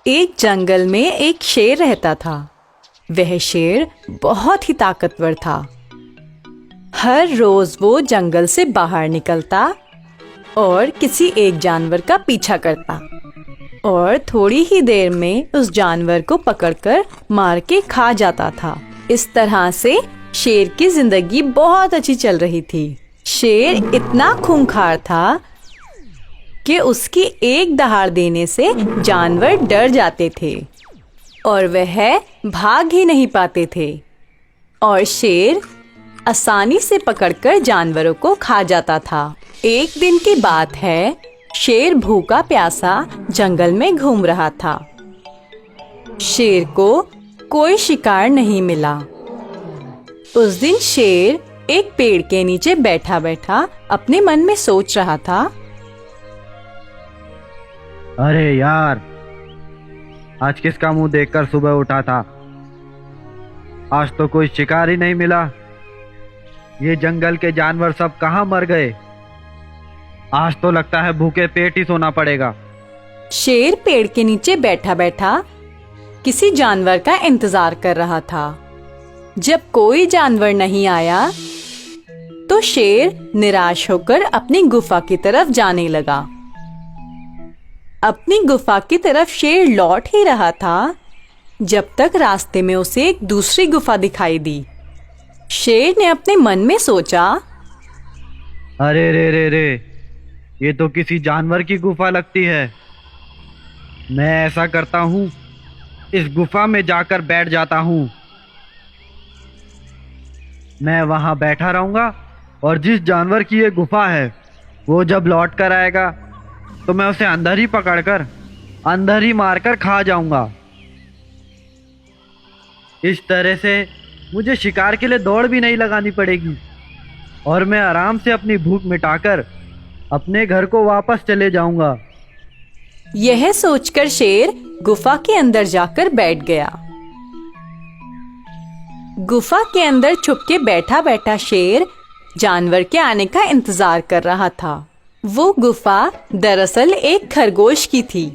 एक जंगल में एक शेर रहता था। वह शेर बहुत ही ताकतवर था। हर रोज वो जंगल से बाहर निकलता और किसी एक जानवर का पीछा करता और थोड़ी ही देर में उस जानवर को पकड़कर मार के खा जाता था। इस तरह से शेर की जिंदगी बहुत अच्छी चल रही थी। शेर इतना खूंखार था कि उसकी एक दहाड़ देने से जानवर डर जाते थे और वह भाग ही नहीं पाते थे और शेर आसानी से पकड़कर जानवरों को खा जाता था। एक दिन की बात है, शेर भूखा प्यासा जंगल में घूम रहा था। शेर को कोई शिकार नहीं मिला। उस दिन शेर एक पेड़ के नीचे बैठा बैठा अपने मन में सोच रहा था, अरे यार, आज किसका मुंह देखकर सुबह उठा था। आज तो कोई शिकार ही नहीं मिला। ये जंगल के जानवर सब कहाँ मर गए। आज तो लगता है भूखे पेट ही सोना पड़ेगा। शेर पेड़ के नीचे बैठा बैठा किसी जानवर का इंतजार कर रहा था। जब कोई जानवर नहीं आया तो शेर निराश होकर अपनी गुफा की तरफ जाने लगा। अपनी गुफा की तरफ शेर लौट ही रहा था जब तक रास्ते में उसे एक दूसरी गुफा दिखाई दी। शेर ने अपने मन में सोचा, अरे रे रे रे, ये तो किसी जानवर की गुफा लगती है। मैं ऐसा करता हूँ, इस गुफा में जाकर बैठ जाता हूँ। मैं वहां बैठा रहूंगा और जिस जानवर की ये गुफा है वो जब लौट कर आएगा तो मैं उसे अंदर ही पकड़कर अंदर ही मारकर खा जाऊंगा। इस तरह से मुझे शिकार के लिए दौड़ भी नहीं लगानी पड़ेगी और मैं आराम से अपनी भूख मिटाकर अपने घर को वापस चले जाऊंगा। यह सोचकर शेर गुफा के अंदर जाकर बैठ गया। गुफा के अंदर छुप के बैठा बैठा शेर जानवर के आने का इंतजार कर रहा था। वो गुफा दरअसल एक खरगोश की थी।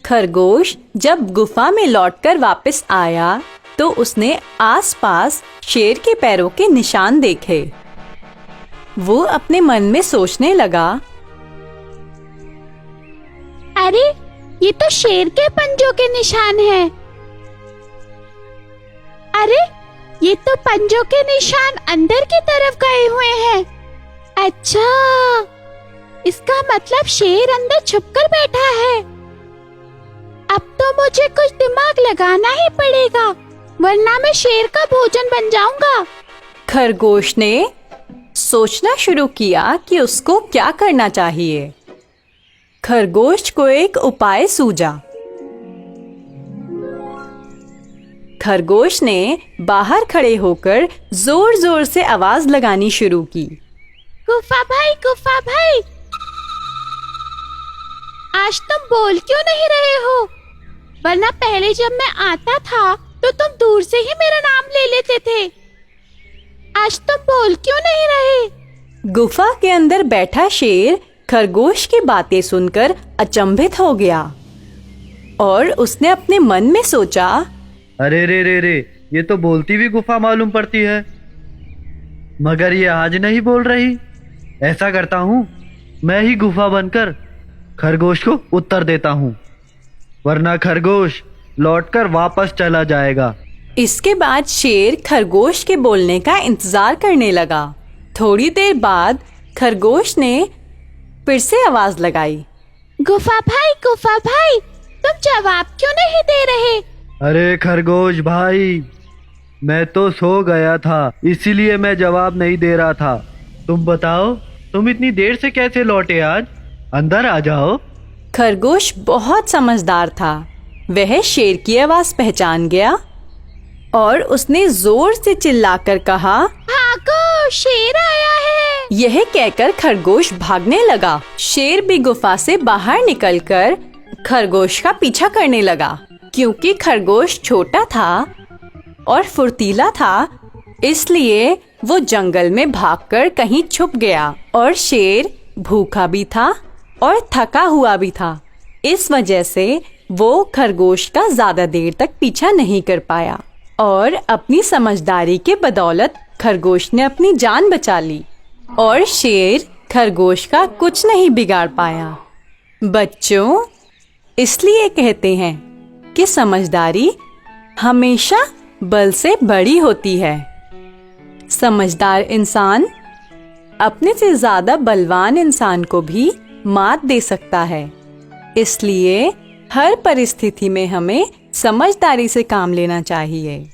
खरगोश जब गुफा में लौटकर वापस आया तो उसने आसपास शेर के पैरों के निशान देखे। वो अपने मन में सोचने लगा, अरे ये तो शेर के पंजों के निशान हैं। अरे ये तो पंजों के निशान अंदर की तरफ गए हुए हैं। अच्छा, इसका मतलब शेर अंदर छुपकर बैठा है। अब तो मुझे कुछ दिमाग लगाना ही पड़ेगा वरना मैं शेर का भोजन बन जाऊंगा। खरगोश ने सोचना शुरू किया कि उसको क्या करना चाहिए। खरगोश को एक उपाय सूझा। खरगोश ने बाहर खड़े होकर जोर जोर से आवाज लगानी शुरू की, गुफा भाई, आज तुम बोल क्यों नहीं रहे हो? वरना पहले जब मैं आता था तो तुम दूर से ही मेरा नाम ले लेते थे। आज तुम बोल क्यों नहीं रहे? गुफा के अंदर बैठा शेर खरगोश की बातें सुनकर अचंभित हो गया और उसने अपने मन में सोचा, अरे रे रे रे, ये तो बोलती भी गुफा मालूम पड़ती है, मगर ये आज नहीं बोल रही। ऐसा करता हूँ, मैं ही गुफा बनकर खरगोश को उत्तर देता हूँ, वरना खरगोश लौटकर वापस चला जाएगा। इसके बाद शेर खरगोश के बोलने का इंतजार करने लगा। थोड़ी देर बाद खरगोश ने फिर से आवाज लगाई, गुफा भाई, तुम जवाब क्यों नहीं दे रहे? अरे खरगोश भाई, मैं तो सो गया था, इसीलिए मैं जवाब नहीं दे रहा था। तुम बताओ, तुम इतनी देर से कैसे लौटे आज? अंदर आ जाओ। खरगोश बहुत समझदार था। वह शेर की आवाज पहचान गया और उसने जोर से चिल्लाकर कहा, भागो, शेर आया है। यह कहकर खरगोश भागने लगा। शेर भी गुफा से बाहर निकलकर खरगोश का पीछा करने लगा। क्योंकि खरगोश छोटा था और फुर्तीला था, इसलिए वो जंगल में भागकर कहीं छुप गया और शेर भूखा भी था और थका हुआ भी था। इस वजह से वो खरगोश का ज्यादा देर तक पीछा नहीं कर पाया और अपनी समझदारी के बदौलत खरगोश ने अपनी जान बचा ली और शेर खरगोश का कुछ नहीं बिगाड़ पाया। बच्चों, इसलिए कहते हैं कि समझदारी हमेशा बल से बड़ी होती है। समझदार इंसान अपने से ज्यादा बलवान इंसान को भी मात दे सकता है। इसलिए हर परिस्थिति में हमें समझदारी से काम लेना चाहिए।